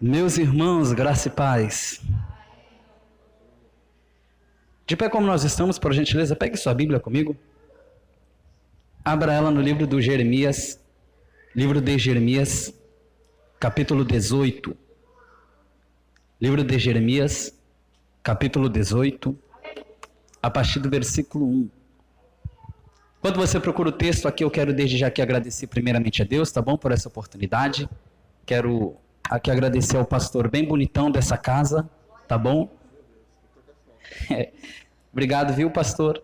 Meus irmãos, graça e paz. De pé como nós estamos, por gentileza, pegue sua Bíblia comigo. Abra ela no livro de Jeremias, capítulo 18. Livro de Jeremias, capítulo 18, a partir do versículo 1. Quando você procura o texto aqui, eu quero desde já aqui agradecer primeiramente a Deus, tá bom, por essa oportunidade. Quero aqui agradecer ao pastor bem bonitão dessa casa, tá bom? Obrigado, viu, pastor?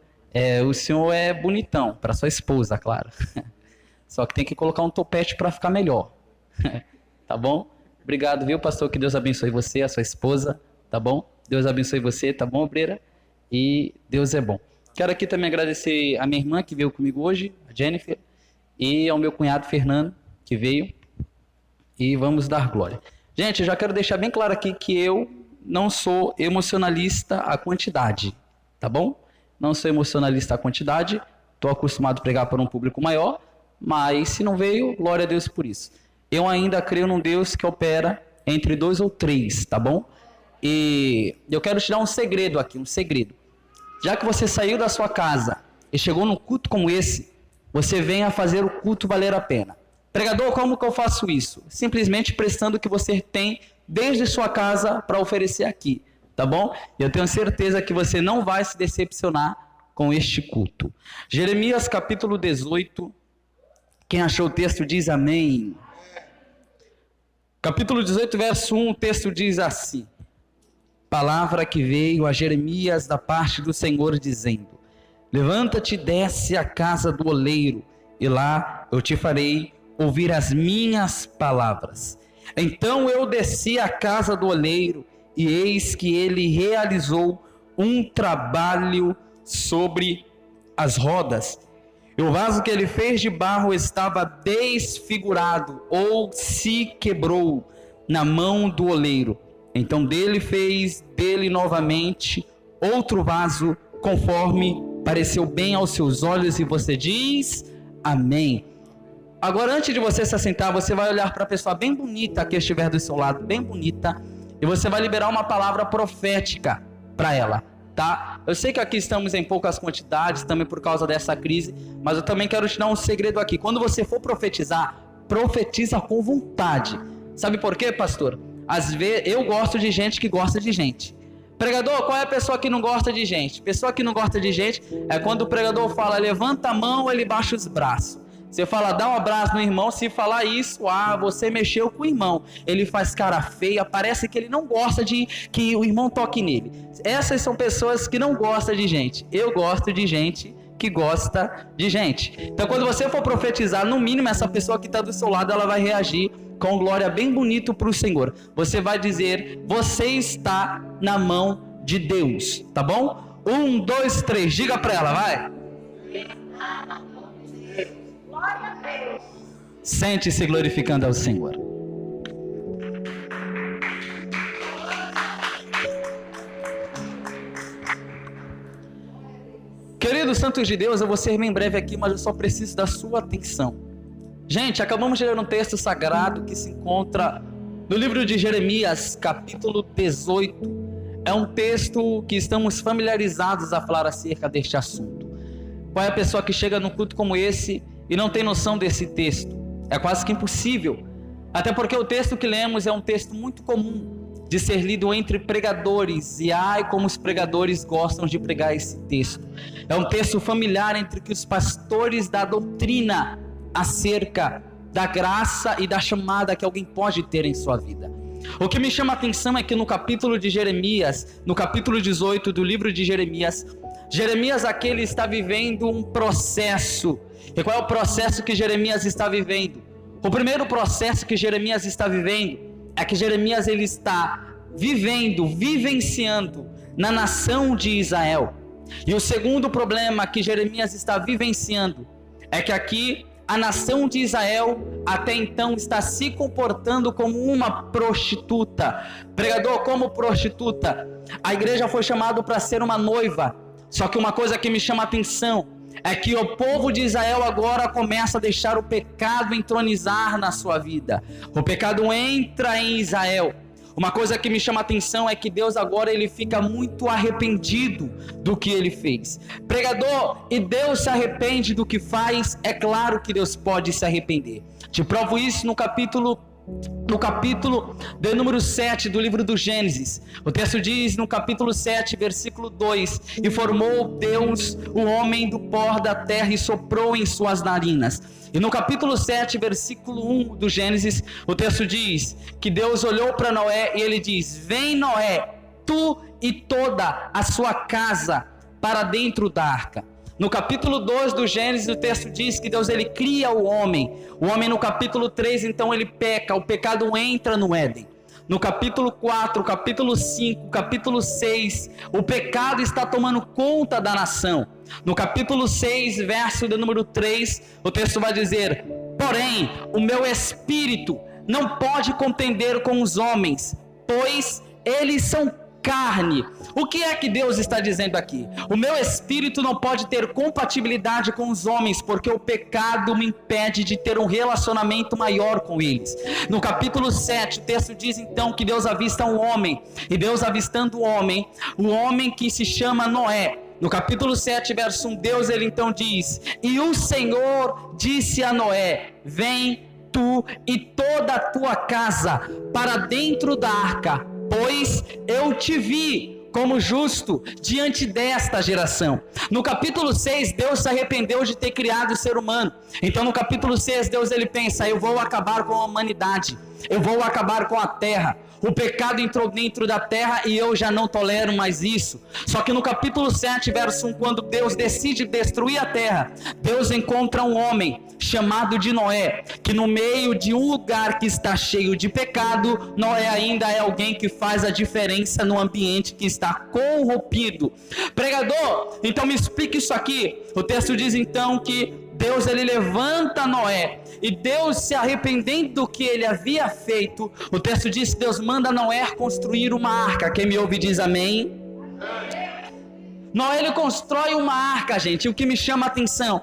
O senhor é bonitão, para sua esposa, claro. Só que tem que colocar um topete para ficar melhor. Tá bom? Obrigado, viu, pastor? Que Deus abençoe você, a sua esposa, tá bom? Deus abençoe você, tá bom, obreira? E Deus é bom. Quero aqui também agradecer a minha irmã que veio comigo hoje, a Jennifer, e ao meu cunhado Fernando, que veio. E vamos dar glória. Gente, eu já quero deixar bem claro aqui que eu não sou emocionalista à quantidade, tá bom? Não sou emocionalista à quantidade, estou acostumado a pregar para um público maior, mas se não veio, glória a Deus por isso. Eu ainda creio num Deus que opera entre 2 ou 3, tá bom? E eu quero te dar um segredo aqui, um segredo. Já que você saiu da sua casa e chegou num culto como esse, você venha fazer o culto valer a pena. Pregador, como que eu faço isso? Simplesmente prestando o que você tem desde sua casa para oferecer aqui, tá bom? Eu tenho certeza que você não vai se decepcionar com este culto. Jeremias capítulo 18, quem achou o texto diz amém. Capítulo 18, verso 1, o texto diz assim: palavra que veio a Jeremias da parte do Senhor dizendo: levanta-te e desce à casa do oleiro, e lá eu te farei ouvir as minhas palavras. Então eu desci à casa do oleiro, e eis que ele realizou um trabalho sobre as rodas. E o vaso que ele fez de barro estava desfigurado, ou se quebrou na mão do oleiro. Então dele fez dele novamente outro vaso, conforme pareceu bem aos seus olhos, e você diz amém. Agora, antes de você se assentar, você vai olhar para a pessoa bem bonita que estiver do seu lado, bem bonita, e você vai liberar uma palavra profética para ela, tá? Eu sei que aqui estamos em poucas quantidades, também por causa dessa crise, mas eu também quero te dar um segredo aqui. Quando você for profetizar, profetiza com vontade. Sabe por quê, pastor? Às vezes, eu gosto de gente que gosta de gente. Pregador, qual é a pessoa que não gosta de gente? Pessoa que não gosta de gente é quando o pregador fala, levanta a mão, ele baixa os braços. Você fala, dá um abraço no irmão, se falar isso, você mexeu com o irmão. Ele faz cara feia, parece que ele não gosta de que o irmão toque nele. Essas são pessoas que não gostam de gente. Eu gosto de gente que gosta de gente. Então, quando você for profetizar, no mínimo, essa pessoa que está do seu lado, ela vai reagir com glória bem bonito para o Senhor. Você vai dizer, você está na mão de Deus, tá bom? 1, 2, 3, diga para ela, vai. Sente-se glorificando ao Senhor. Queridos santos de Deus, eu vou ser bem breve aqui, mas eu só preciso da sua atenção. Gente, acabamos de ler um texto sagrado que se encontra no livro de Jeremias, capítulo 18. É um texto que estamos familiarizados a falar acerca deste assunto. Qual é a pessoa que chega num culto como esse e não tem noção desse texto? É quase que impossível. Até porque o texto que lemos é um texto muito comum de ser lido entre pregadores. E ai, como os pregadores gostam de pregar esse texto. É um texto familiar entre que os pastores da doutrina acerca da graça e da chamada que alguém pode ter em sua vida. O que me chama a atenção é que no capítulo de Jeremias, no capítulo 18 do livro de Jeremias, Jeremias aqui ele está vivendo um processo. E qual é o processo que Jeremias está vivendo? O primeiro processo que Jeremias está vivendo é que Jeremias ele está vivenciando na nação de Israel. E o segundo problema que Jeremias está vivenciando é que aqui a nação de Israel até então está se comportando como uma prostituta. Pregador, como prostituta? A igreja foi chamada para ser uma noiva. Só que uma coisa que me chama a atenção é que o povo de Israel agora começa a deixar o pecado entronizar na sua vida. O pecado entra em Israel. Uma coisa que me chama a atenção é que Deus agora ele fica muito arrependido do que ele fez. Pregador, e Deus se arrepende do que faz? É claro que Deus pode se arrepender. Te provo isso no capítulo de número 7 do livro do Gênesis. O texto diz no capítulo 7, versículo 2: e formou Deus o homem do pó da terra e soprou em suas narinas. E no capítulo 7, versículo 1 do Gênesis, o texto diz que Deus olhou para Noé e ele diz: vem, Noé, tu e toda a sua casa para dentro da arca. No capítulo 2 do Gênesis, o texto diz que Deus ele cria o homem. O homem no capítulo 3, então ele peca, o pecado entra no Éden. No capítulo 4, capítulo 5, capítulo 6, o pecado está tomando conta da nação. No capítulo 6, verso de número 3, o texto vai dizer: porém, o meu espírito não pode contender com os homens, pois eles são carne. O que é que Deus está dizendo aqui? O meu espírito não pode ter compatibilidade com os homens, porque o pecado me impede de ter um relacionamento maior com eles. No capítulo 7, o texto diz então que Deus avista um homem, e Deus avistando o homem que se chama Noé. No capítulo 7, verso 1, Deus ele então diz: e o Senhor disse a Noé: vem tu e toda a tua casa para dentro da arca, pois eu te vi como justo diante desta geração. No capítulo 6, Deus se arrependeu de ter criado o ser humano. Então no capítulo 6, Deus ele pensa: eu vou acabar com a humanidade, eu vou acabar com a terra. O pecado entrou dentro da terra e eu já não tolero mais isso. Só que no capítulo 7, verso 1, quando Deus decide destruir a terra, Deus encontra um homem chamado de Noé, que no meio de um lugar que está cheio de pecado, Noé ainda é alguém que faz a diferença no ambiente que está corrompido. Pregador, então me explique isso aqui. O texto diz então que Deus ele levanta Noé, e Deus, se arrependendo do que ele havia feito, o texto diz que Deus manda Noé construir uma arca. Quem me ouve diz amém. Noé ele constrói uma arca, gente. O que me chama a atenção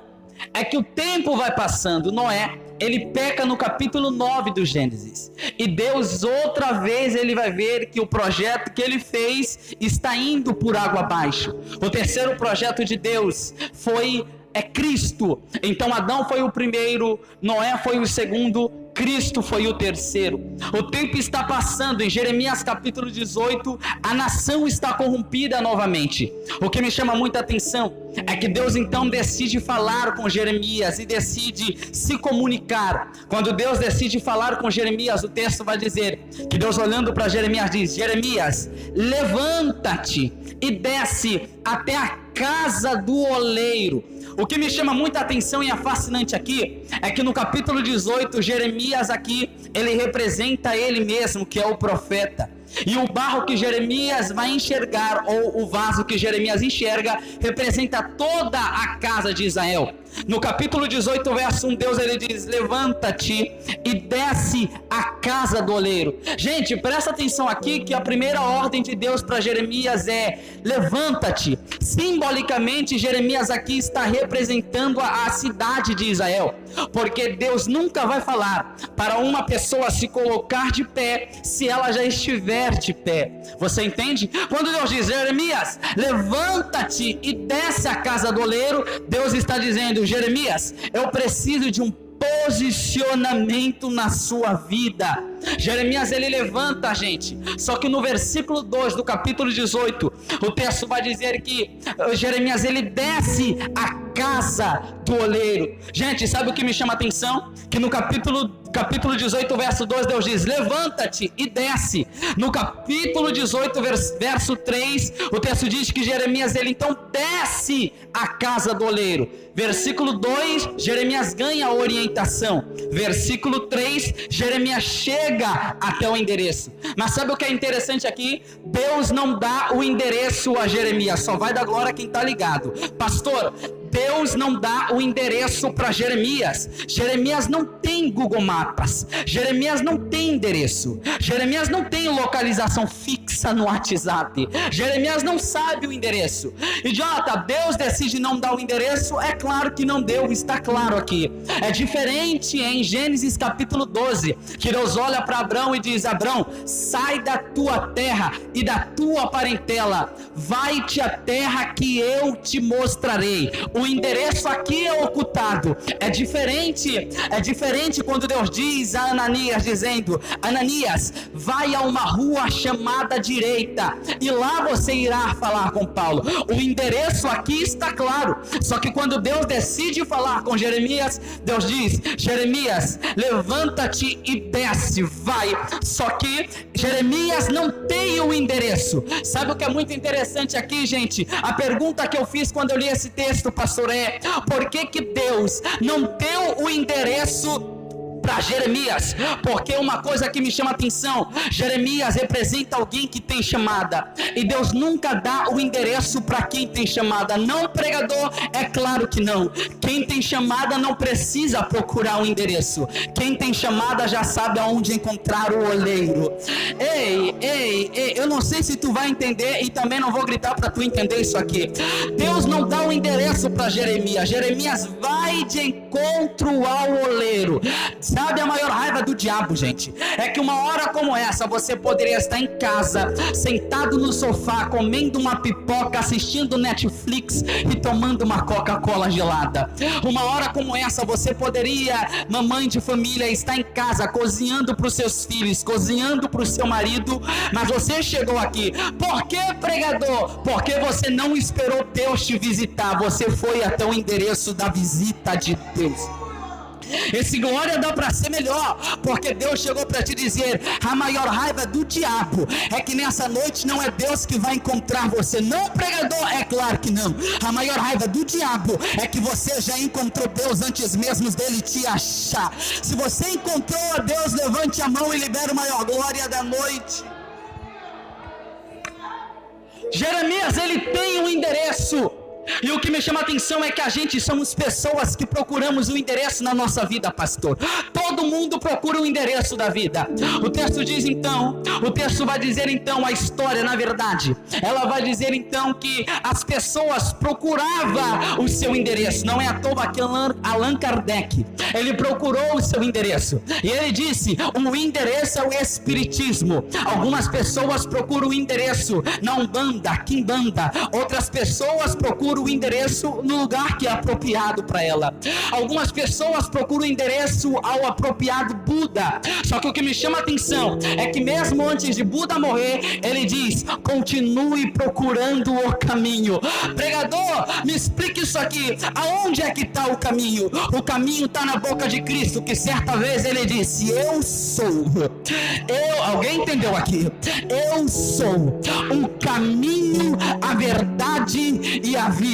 é que o tempo vai passando. Noé ele peca no capítulo 9 do Gênesis, e Deus outra vez ele vai ver que o projeto que ele fez está indo por água abaixo. O terceiro projeto de Deus foi Cristo. Então Adão foi o primeiro, Noé foi o segundo, Cristo foi o terceiro. O tempo está passando. Em Jeremias capítulo 18, a nação está corrompida novamente. O que me chama muita atenção é que Deus então decide falar com Jeremias e decide se comunicar. Quando Deus decide falar com Jeremias, o texto vai dizer que Deus, olhando para Jeremias, diz: Jeremias, levanta-te e desce até a casa do oleiro. O que me chama muita atenção e é fascinante aqui é que no capítulo 18, Jeremias aqui, ele representa ele mesmo, que é o profeta. E o barro que Jeremias vai enxergar, ou o vaso que Jeremias enxerga, representa toda a casa de Israel. No capítulo 18, verso 1, Deus ele diz: levanta-te e desce a casa do oleiro. Gente, presta atenção aqui que a primeira ordem de Deus para Jeremias é: levanta-te. Simbolicamente, Jeremias aqui está representando a cidade de Israel, porque Deus nunca vai falar para uma pessoa se colocar de pé se ela já estiver de pé. Você entende? Quando Deus diz: Jeremias, levanta-te e desce a casa do oleiro, Deus está dizendo: Jeremias, eu preciso de um posicionamento na sua vida. Jeremias ele levanta a gente, só que no versículo 2 do capítulo 18, o texto vai dizer que Jeremias ele desce a casa do oleiro. Gente, sabe o que me chama a atenção? Que no capítulo 18, verso 2, Deus diz: levanta-te e desce. No capítulo 18, verso 3, o texto diz que Jeremias ele então desce a casa do oleiro. Versículo 2, Jeremias ganha a orientação. Versículo 3, Jeremias chega até o endereço. Mas sabe o que é interessante aqui? Deus não dá o endereço a Jeremias, só vai dar glória a quem está ligado. Pastor, Deus não dá o endereço para Jeremias. Jeremias não tem Google Maps. Jeremias não tem endereço. Jeremias não tem localização fixa no WhatsApp. Jeremias não sabe o endereço. E Jonathan, Deus decide não dar o endereço? É claro que não deu, está claro aqui. É diferente em Gênesis capítulo 12, que Deus olha para Abrão e diz: Abrão, sai da tua terra e da tua parentela, vai-te à terra que eu te mostrarei. O endereço aqui é ocultado. É diferente quando Deus diz a Ananias, dizendo: Ananias, vai a uma rua chamada direita e lá você irá falar com Paulo. O endereço aqui está claro, só que quando Deus decide falar com Jeremias, Deus diz: Jeremias, levanta-te e desce, vai. Só que Jeremias não tem o endereço. Sabe o que é muito interessante aqui, gente? A pergunta que eu fiz quando eu li esse texto, pastor, é: por que Deus não deu o endereço para Jeremias? Porque uma coisa que me chama a atenção: Jeremias representa alguém que tem chamada, e Deus nunca dá o endereço para quem tem chamada. Não, pregador, é claro que não. Quem tem chamada não precisa procurar o endereço. Quem tem chamada já sabe aonde encontrar o oleiro. Ei, eu não sei se tu vai entender, e também não vou gritar para tu entender isso aqui. Deus não dá o endereço para Jeremias. Jeremias vai de encontro ao oleiro. Sabe a maior raiva do diabo, gente? É que uma hora como essa você poderia estar em casa, sentado no sofá, comendo uma pipoca, assistindo Netflix e tomando uma Coca-Cola gelada. Uma hora como essa você poderia, mamãe de família, estar em casa cozinhando para os seus filhos, cozinhando para o seu marido, mas você chegou aqui. Por que, pregador? Porque você não esperou Deus te visitar, você foi até o endereço da visita de Deus. Esse glória dá para ser melhor, porque Deus chegou para te dizer: a maior raiva do diabo é que nessa noite não é Deus que vai encontrar você. Não, pregador, é claro que não. A maior raiva do diabo é que você já encontrou Deus antes mesmo dele te achar. Se você encontrou a Deus, levante a mão e libere a maior glória da noite. Jeremias, ele tem um endereço. E o que me chama a atenção é que a gente somos pessoas que procuramos o endereço na nossa vida, pastor. Todo mundo procura o endereço da vida. O texto diz então, o texto vai dizer então a história, na verdade, ela vai dizer então que as pessoas procuravam o seu endereço. Não é à toa que Allan Kardec, ele procurou o seu endereço. E ele disse: o endereço é o espiritismo. Algumas pessoas procuram o endereço na Umbanda, Quimbanda. Outras pessoas procuram o endereço no lugar que é apropriado para ela. Algumas pessoas procuram o endereço ao apropriado Buda. Só que o que me chama a atenção é que mesmo antes de Buda morrer, ele diz: continue procurando o caminho. Pregador, me explique isso aqui. Aonde é que está o caminho? O caminho está na boca de Cristo, que certa vez ele disse: eu sou. Alguém entendeu aqui? Eu sou o caminho, a verdade e a vida.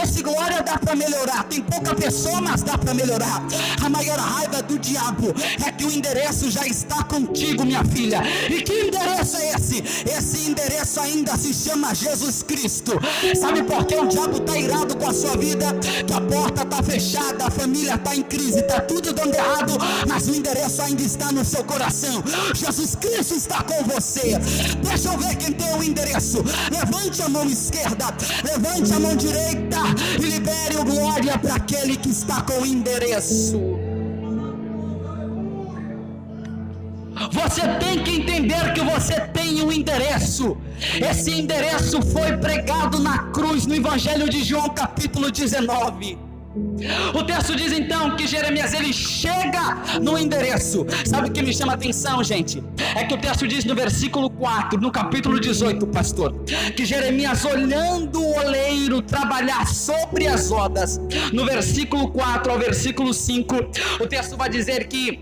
Esse glória dá para melhorar. Tem pouca pessoa, mas dá para melhorar. A maior raiva do diabo é que o endereço já está contigo, minha filha. E que endereço é esse? Esse endereço ainda se chama Jesus Cristo. Sabe por que o diabo está irado com a sua vida? Que a porta está fechada, a família está em crise, está tudo dando errado, mas o endereço ainda está no seu coração. Jesus Cristo está com você. Deixa eu ver quem tem o endereço. Levante a mão esquerda, levante a mão direita e libere o glória para aquele que está com o endereço. Você tem que entender que você tem um endereço. Esse endereço foi pregado na cruz no Evangelho de João capítulo 19. O texto diz então que Jeremias, ele chega no endereço. Sabe o que me chama a atenção, gente? É que o texto diz no versículo 4, no capítulo 18, pastor, que Jeremias, olhando o oleiro trabalhar sobre as rodas. No versículo 4 ao versículo 5, o texto vai dizer que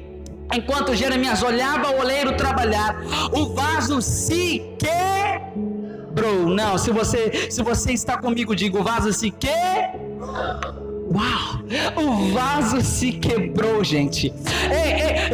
enquanto Jeremias olhava o oleiro trabalhar, o vaso se quebrou. Não, se você está comigo, diga: o vaso se quebrou. Uau, o vaso se quebrou, gente.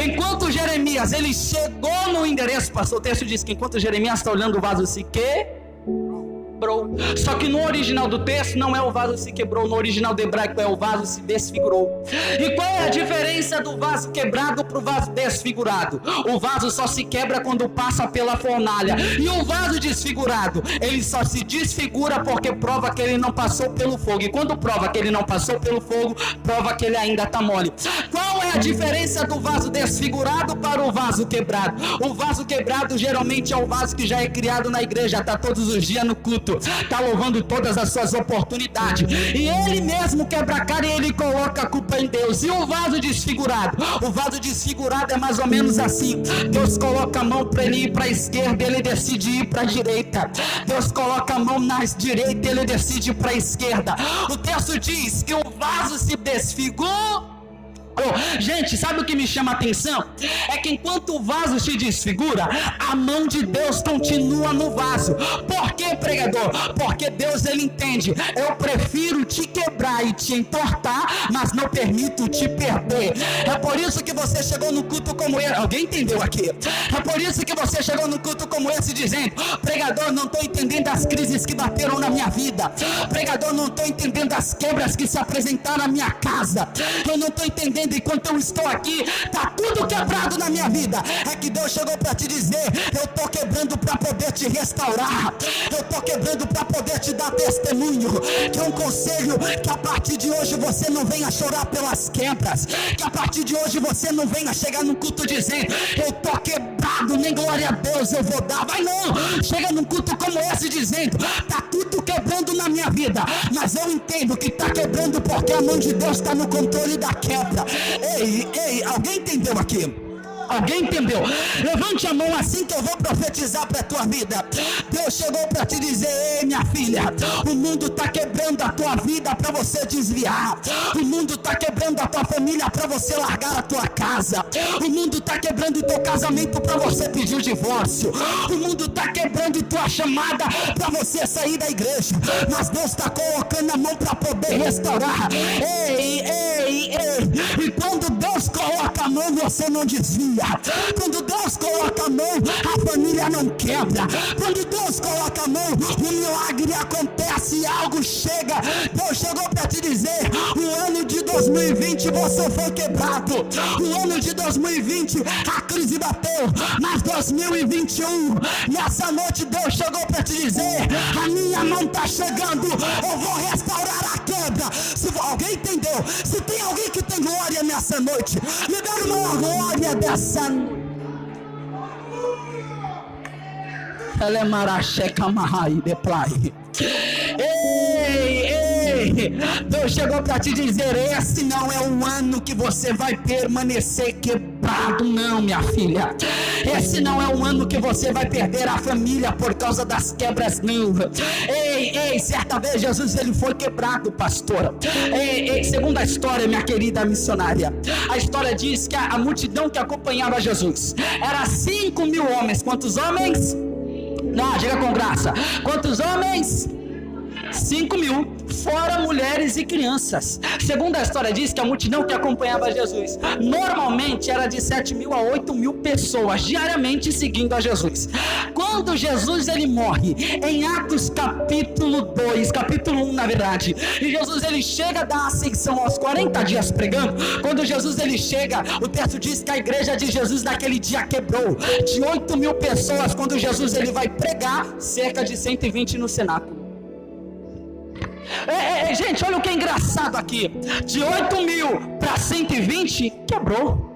Enquanto Jeremias, ele chegou no endereço, pastor, o texto diz que enquanto Jeremias está olhando, o vaso se quebrou. quebrou. Só que no original do texto não é o vaso se quebrou, no original do hebraico é o vaso se desfigurou. E qual é a diferença do vaso quebrado para o vaso desfigurado? O vaso só se quebra quando passa pela fornalha, e o vaso desfigurado, ele só se desfigura porque prova que ele não passou pelo fogo. E quando prova que ele não passou pelo fogo, prova que ele ainda está mole. Qual é a diferença do vaso desfigurado para o vaso quebrado? O vaso quebrado geralmente é o vaso que já é criado na igreja, está todos os dias no culto, está louvando todas as suas oportunidades, e ele mesmo quebra a cara e ele coloca a culpa em Deus. E o vaso desfigurado? O vaso desfigurado é mais ou menos assim: Deus coloca a mão para ele ir para a esquerda, ele decide ir para a direita. Deus coloca a mão na direita, ele decide ir para a esquerda. O texto diz que o vaso se desfigurou. Gente, sabe o que me chama a atenção? É que enquanto o vaso se desfigura, a mão de Deus continua no vaso. Por quê, pregador? Porque Deus, ele entende: eu prefiro te quebrar e te entortar, mas não permito te perder. É por isso que você chegou no culto como esse. Alguém entendeu aqui? É por isso que você chegou no culto como esse dizendo: pregador, não estou entendendo as crises que bateram na minha vida. Pregador, não estou entendendo as quebras que se apresentaram na minha casa. Eu não estou entendendo. Enquanto eu estou aqui, está tudo quebrado na minha vida. É que Deus chegou para te dizer: eu estou quebrando para poder te restaurar. Eu estou quebrando para poder te dar testemunho. Que é um conselho: que a partir de hoje você não venha chorar pelas quebras. Que a partir de hoje você não venha chegar no culto dizendo: eu estou quebrado, nem glória a Deus eu vou dar. Vai não! Chega num culto como esse dizendo: está tudo quebrando na minha vida, mas eu entendo que está quebrando porque a mão de Deus está no controle da quebra. Ei, alguém entendeu aqui? Alguém entendeu? Levante a mão assim que eu vou profetizar para a tua vida. Deus chegou para te dizer: ei, minha filha, o mundo está quebrando a tua vida para você desviar. O mundo está quebrando a tua família para você largar a tua casa. O mundo está quebrando o teu casamento para você pedir o divórcio. O mundo está quebrando tua chamada para você sair da igreja. Mas Deus está colocando a mão para poder restaurar. Ei, e quando Deus coloca a mão, você não desvia. Quando Deus coloca a mão, a família não quebra. Quando Deus coloca a mão, o milagre acontece, algo chega. Deus chegou para te dizer: o ano de 2020 você foi quebrado. O ano de 2020 a crise bateu, mas 2021, nessa noite Deus chegou para te dizer: a minha mão está chegando, eu vou restaurar a quebra. Se alguém entendeu, se tem alguém que tem glória nessa noite, me dá uma glória dessa noite. Ela é maracheca marrai de play. Ei, Deus chegou para te dizer: esse não é um ano que você vai permanecer quebrado, não, minha filha. Esse não é um ano que você vai perder a família por causa das quebras, não. Ei, certa vez Jesus, ele foi quebrado, pastora. Segundo a história, minha querida missionária, a história diz que a multidão que acompanhava Jesus era 5.000 homens. Quantos homens? Não, diga com graça. Quantos homens? 5.000, fora mulheres e crianças. Segundo a história diz que a multidão que acompanhava Jesus normalmente era de 7.000 a 8.000 pessoas diariamente seguindo a Jesus. Quando Jesus ele morre em Atos capítulo 2, capítulo 1 na verdade, e Jesus ele chega da ascensão aos 40 dias pregando. Quando Jesus ele chega, o texto diz que a igreja de Jesus naquele dia quebrou de 8.000 pessoas. Quando Jesus ele vai pregar, cerca de 120 no cenáculo. Gente, olha o que é engraçado aqui: de 8.000 para 120 quebrou.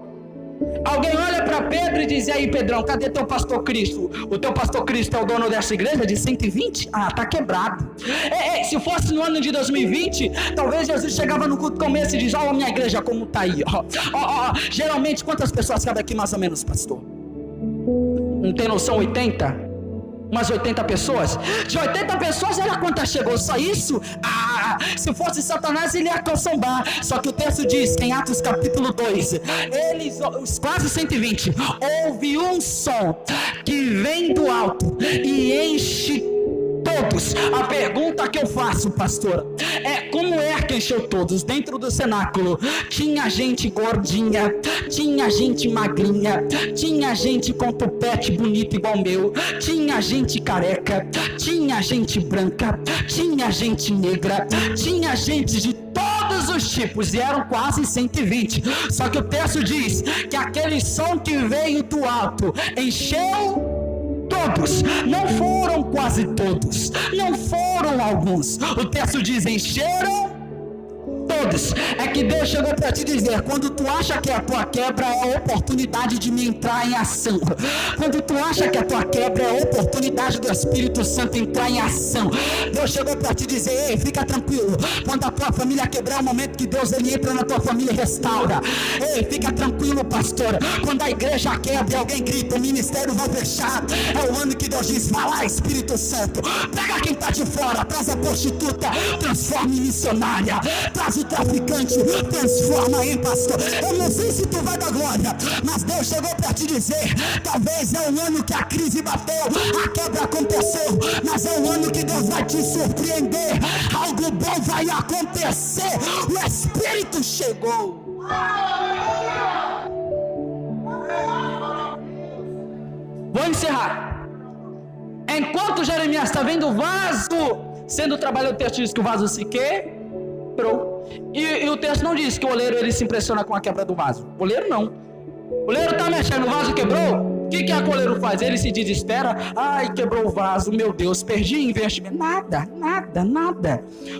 Alguém olha para Pedro e diz: e aí, Pedrão, cadê teu pastor Cristo? O teu pastor Cristo é o dono dessa igreja de 120? Ah, tá quebrado. Se fosse no ano de 2020, talvez Jesus chegava no culto como esse e diz: ó, minha igreja como tá aí. Geralmente, quantas pessoas cabem aqui mais ou menos, pastor? Não tem noção? 80? Umas 80 pessoas? De 80 pessoas, olha quantas chegou, só isso? Se fosse Satanás, ele ia consombar. Só que o texto diz que em Atos capítulo 2, eles, os quase 120, houve um som que vem do alto e enche todos. A pergunta que eu faço, pastora, é: como é que que encheu todos. Dentro do cenáculo tinha gente gordinha, tinha gente magrinha, tinha gente com tupete bonito igual meu, tinha gente careca, tinha gente branca, tinha gente negra, tinha gente de todos os tipos, e eram quase 120. Só que o texto diz que aquele som que veio do alto encheu todos. Não foram quase todos, não foram alguns. O texto diz: encheram todos. É que Deus chegou para te dizer: quando tu acha que a tua quebra é a oportunidade de me entrar em ação, quando tu acha que a tua quebra é a oportunidade do Espírito Santo entrar em ação, Deus chegou para te dizer: ei, fica tranquilo. Quando a tua família quebrar, é o momento que Deus ele entra na tua família e restaura. Ei, fica tranquilo, pastor. Quando a igreja quebra, alguém grita: o ministério vai fechar. É o ano que Deus diz: vai lá, Espírito Santo, pega quem está de fora, traz a prostituta, transforma em missionária, traz o traficante, transforma em pastor. Eu não sei se tu vai dar glória, mas Deus chegou para te dizer: talvez é o ano que a crise bateu, a quebra aconteceu, mas é o ano que Deus vai te surpreender. Algo bom vai acontecer. O Espírito chegou. Vou encerrar. Enquanto Jeremias está vendo o vaso sendo trabalhado, o texto diz que o vaso se quebrou. E o texto não diz que o oleiro ele se impressiona com a quebra do vaso. O oleiro não. O oleiro está mexendo, o vaso quebrou. O que a oleiro faz? Ele se desespera. Ai, quebrou o vaso, meu Deus, perdi investimento. Nada.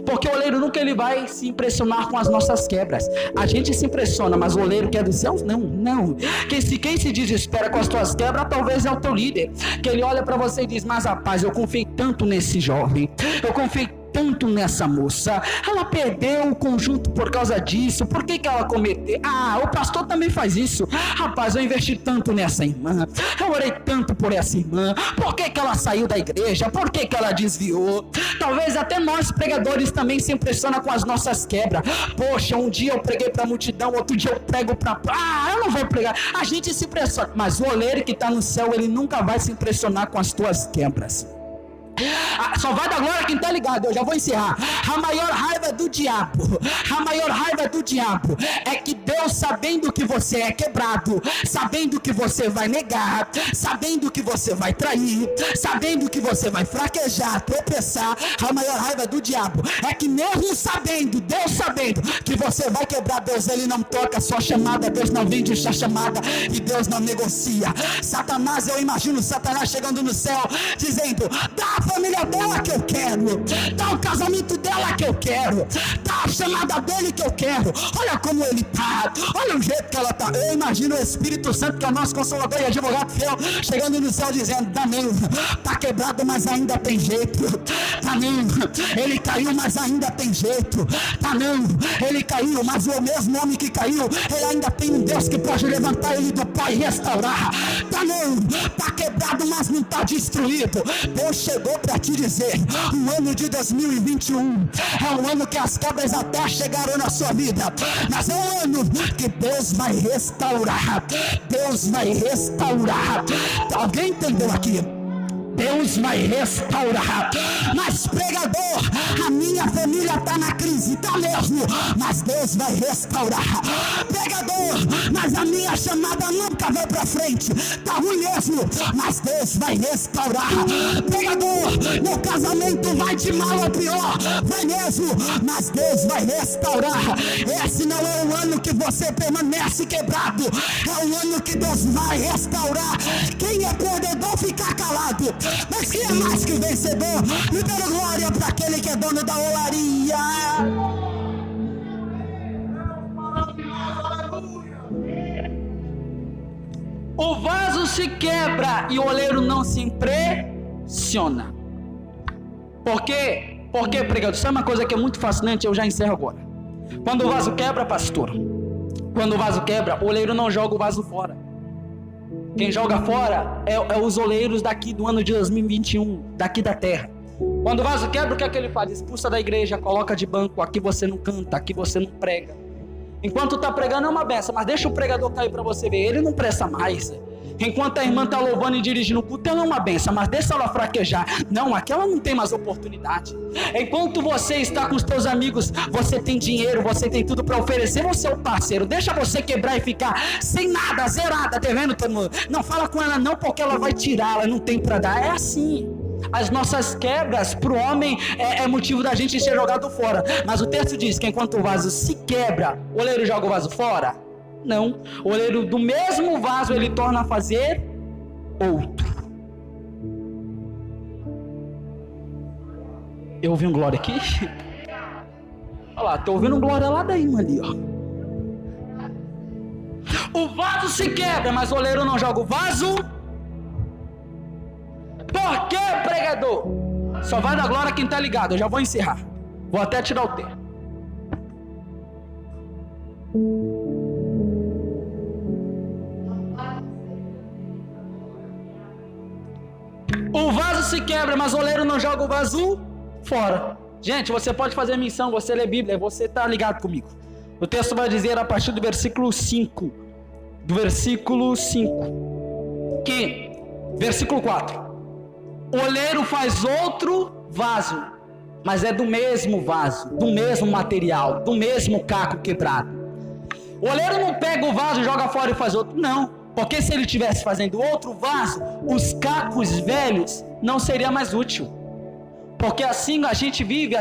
Porque o oleiro nunca ele vai se impressionar com as nossas quebras. A gente se impressiona, mas o oleiro que é dos céus, não. Quem se desespera com as tuas quebras, talvez é o teu líder. Que ele olha para você e diz: mas rapaz, eu confiei tanto nesse jovem, eu confiei tanto nessa moça, ela perdeu o conjunto por causa disso, por que ela cometeu? O pastor também faz isso. Rapaz, eu investi tanto nessa irmã, eu orei tanto por essa irmã, por que ela saiu da igreja, por que ela desviou? Talvez até nós pregadores também se impressionam com as nossas quebras. Poxa, um dia eu preguei para a multidão, outro dia eu prego para... eu não vou pregar. A gente se impressiona, mas o oleiro que está no céu, ele nunca vai se impressionar com as tuas quebras. Só vai dar glória quem está ligado. Eu já vou encerrar. A maior raiva do diabo é que Deus, sabendo que você é quebrado, sabendo que você vai negar, sabendo que você vai trair, sabendo que você vai fraquejar, tropeçar, a maior raiva do diabo é que mesmo sabendo, Deus sabendo que você vai quebrar, Deus ele não toca a sua chamada, Deus não vende sua chamada e Deus não negocia. Satanás, eu imagino Satanás chegando no céu dizendo: dá a família dela que eu quero, dá o casamento dela que eu quero, dá a chamada dele que eu quero, olha como ele tá, olha o jeito que ela tá. Eu imagino o Espírito Santo, que é o nosso consolador e advogado fiel, chegando no céu dizendo: tá não, tá quebrado, mas ainda tem jeito, tá não, ele caiu, mas ainda tem jeito, tá não, ele caiu, mas o mesmo homem que caiu, ele ainda tem um Deus que pode levantar ele do pó e restaurar. Tá não, tá quebrado, mas não tá destruído. Deus chegou para te dizer: o ano de 2021 é um ano que as quebras até chegaram na sua vida, mas é um ano que Deus vai restaurar. Deus vai restaurar. Alguém entendeu aqui? Deus vai restaurar. Mas pregador, a minha família está na crise, está mesmo, mas Deus vai restaurar. Pregador, mas a minha chamada nunca vai para frente, está ruim mesmo, mas Deus vai restaurar. Pregador, meu casamento vai de mal a pior, vai mesmo, mas Deus vai restaurar. Esse não é o ano que você permanece quebrado, é o ano que Deus vai restaurar. Quem é perdedor fica calado, mas quem é mais que vencedor, me dê glória para aquele que é dono da olaria. O vaso se quebra e o oleiro não se impressiona. Por quê? Porque, pregador, sabe uma coisa que é muito fascinante? Eu já encerro agora. Quando o vaso quebra, pastor, quando o vaso quebra, o oleiro não joga o vaso fora. Quem joga fora é os oleiros daqui do ano de 2021, daqui da terra. Quando o vaso quebra, o que é que ele faz? Expulsa da igreja, coloca de banco, aqui você não canta, aqui você não prega. Enquanto está pregando é uma benção, mas deixa o pregador cair para você ver, ele não presta mais. Enquanto a irmã está louvando e dirigindo o culto, ela é uma benção, mas deixa ela fraquejar. Não, aquela não tem mais oportunidade. Enquanto você está com os teus amigos, você tem dinheiro, você tem tudo para oferecer, você é o parceiro. Deixa você quebrar e ficar sem nada, zerada, tá vendo todo mundo? Não fala com ela não, porque ela vai tirar, ela não tem para dar. É assim. As nossas quebras para o homem é motivo da gente ser jogado fora. Mas o texto diz que enquanto o vaso se quebra, o oleiro joga o vaso fora? Não. O oleiro do mesmo vaso ele torna a fazer outro. Eu ouvi um glória aqui? Olha lá, tô ouvindo um glória lá da irmã ali, ó. O vaso se quebra, mas o oleiro não joga o vaso. Por que, pregador? Só vai dar glória quem está ligado. Eu já vou encerrar. Vou até tirar o tempo. O vaso se quebra, mas o oleiro não joga o vaso fora. Gente, você pode fazer missão, você lê Bíblia, você está ligado comigo. O texto vai dizer a partir do versículo 5. Do versículo 5. Que, versículo 4. O oleiro faz outro vaso, mas é do mesmo vaso, do mesmo material, do mesmo caco quebrado. O oleiro não pega o vaso, joga fora e faz outro, não. Porque se ele estivesse fazendo outro vaso, os cacos velhos não seria mais útil. Porque assim a gente vive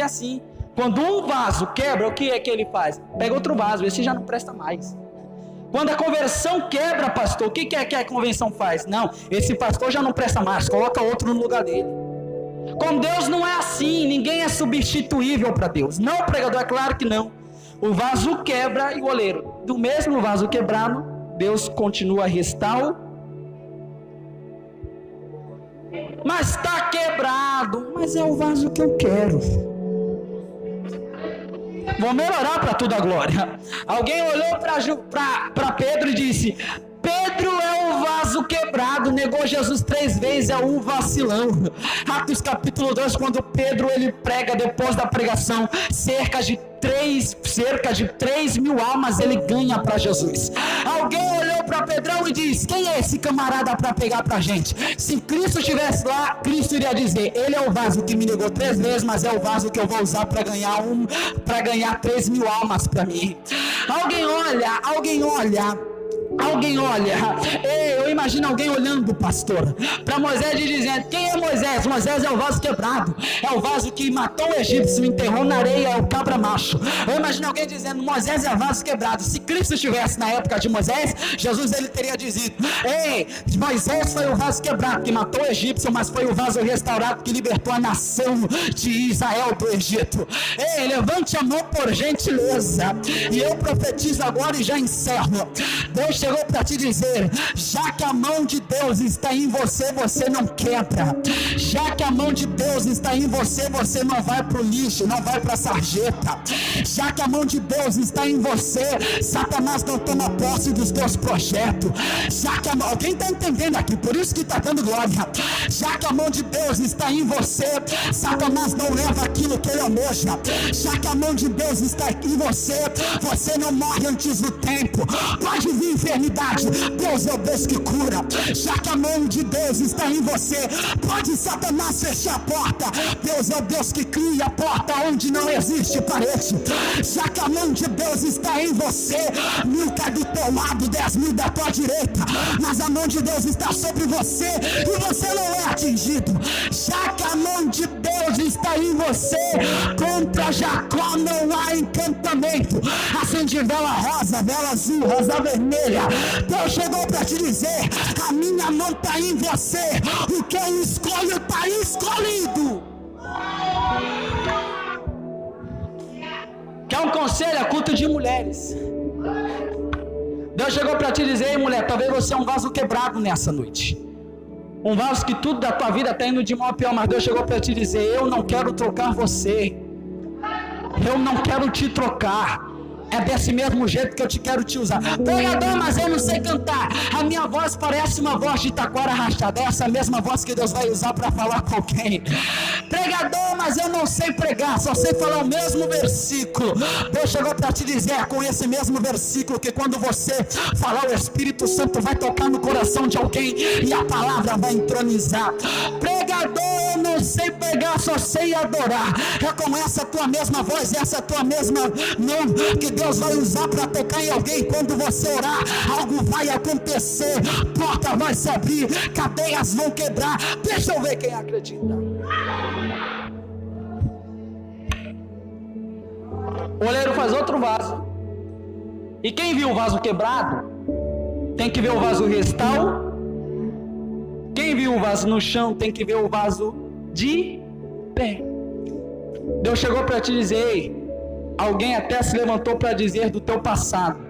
assim. Quando um vaso quebra, o que é que ele faz? Pega outro vaso, esse já não presta mais. Quando a conversão quebra, pastor, o que é que a convenção faz? Não, esse pastor já não presta mais, coloca outro no lugar dele. Com Deus não é assim, ninguém é substituível para Deus. Não, pregador, é claro que não. O vaso quebra e o oleiro, do mesmo vaso quebrado, Deus continua a restaurar. Mas está quebrado, mas é o vaso que eu quero. Vou melhorar para toda a glória. Alguém olhou para Pedro e disse: Pedro é o vaso quebrado, negou Jesus 3 vezes, é o vacilão. Atos capítulo 2, quando Pedro ele prega, depois da pregação, cerca de 3 mil almas ele ganha para Jesus. Alguém olhou para Pedrão e disse: quem é esse camarada para pegar para a gente? Se Cristo estivesse lá, Cristo iria dizer: ele é o vaso que me negou 3 vezes, mas é o vaso que eu vou usar para ganhar 3 mil almas para mim. Alguém olha, eu imagino alguém olhando, pastor, para Moisés e dizendo: quem é Moisés? Moisés é o vaso quebrado, é o vaso que matou o egípcio, enterrou na areia, é o cabra macho. Eu imagino alguém dizendo: Moisés é o vaso quebrado. Se Cristo estivesse na época de Moisés, Jesus ele teria dito: ei, Moisés foi o vaso quebrado que matou o egípcio, mas foi o vaso restaurado que libertou a nação de Israel do Egito. Ei, levante a mão por gentileza, e eu profetizo agora e já encerro. Deus chegou para te dizer: já que a mão de Deus está em você, você não quebra. Já que a mão de Deus está em você, você não vai para o lixo, não vai para a sarjeta. Já que a mão de Deus está em você, Satanás não toma posse dos teus projetos. Já que alguém está entendendo aqui, por isso que está dando glória. Já que a mão de Deus está em você, Satanás não leva aquilo que ele almeja. Já que a mão de Deus está em você, você não morre antes do tempo. Pode vir enfermidade, Deus é o Deus que cura. Já que a mão de Deus está em você, pode Satanás fechar a porta, Deus é o Deus que cria a porta onde não existe parede. Já que a mão de Deus está em você, 1000 cai do teu lado, 10.000 da tua direita, mas a mão de Deus está sobre você e você não é atingido. Já que a mão de Deus está em você, contra Jacó não há encantamento. Acende vela rosa, vela azul, rosa vermelha. Deus chegou para te dizer: a minha mão está em você, o que eu escolho está escolhido. Quer um conselho? É culto de mulheres. Deus chegou para te dizer: ei, mulher, talvez você é um vaso quebrado nessa noite, um vaso que tudo da tua vida está indo de mal a pior, mas Deus chegou para te dizer: eu não quero trocar você, eu não quero te trocar. É desse mesmo jeito que eu te quero te usar. Pregador, mas eu não sei cantar. A minha voz parece uma voz de taquara rachada. É essa mesma voz que Deus vai usar para falar com alguém. Pregador, mas mas eu não sei pregar, só sei falar o mesmo versículo. Deus chegou para te dizer, é com esse mesmo versículo que quando você falar, o Espírito Santo vai tocar no coração de alguém e a palavra vai entronizar. Pregador, eu não sei pregar, só sei adorar. É com essa tua mesma voz, essa tua mesma mão que Deus vai usar para tocar em alguém. Quando você orar, algo vai acontecer, porta vai se abrir, cadeias vão quebrar. Deixa eu ver quem acredita. O oleiro faz outro vaso. E quem viu o vaso quebrado, tem que ver o vaso restauro. Quem viu o vaso no chão, tem que ver o vaso de pé. Deus chegou para te dizer, ei, alguém até se levantou para dizer do teu passado.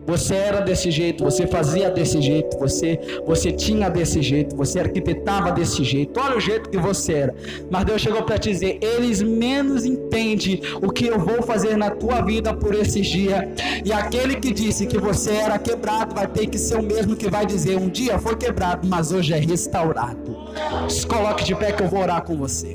Você era desse jeito, você fazia desse jeito, você tinha desse jeito, você arquitetava desse jeito, olha o jeito que você era. Mas Deus chegou para te dizer, eles menos entendem o que eu vou fazer na tua vida por esses dias. E aquele que disse que você era quebrado, vai ter que ser o mesmo que vai dizer, um dia foi quebrado, mas hoje é restaurado. Se coloque de pé que eu vou orar com você.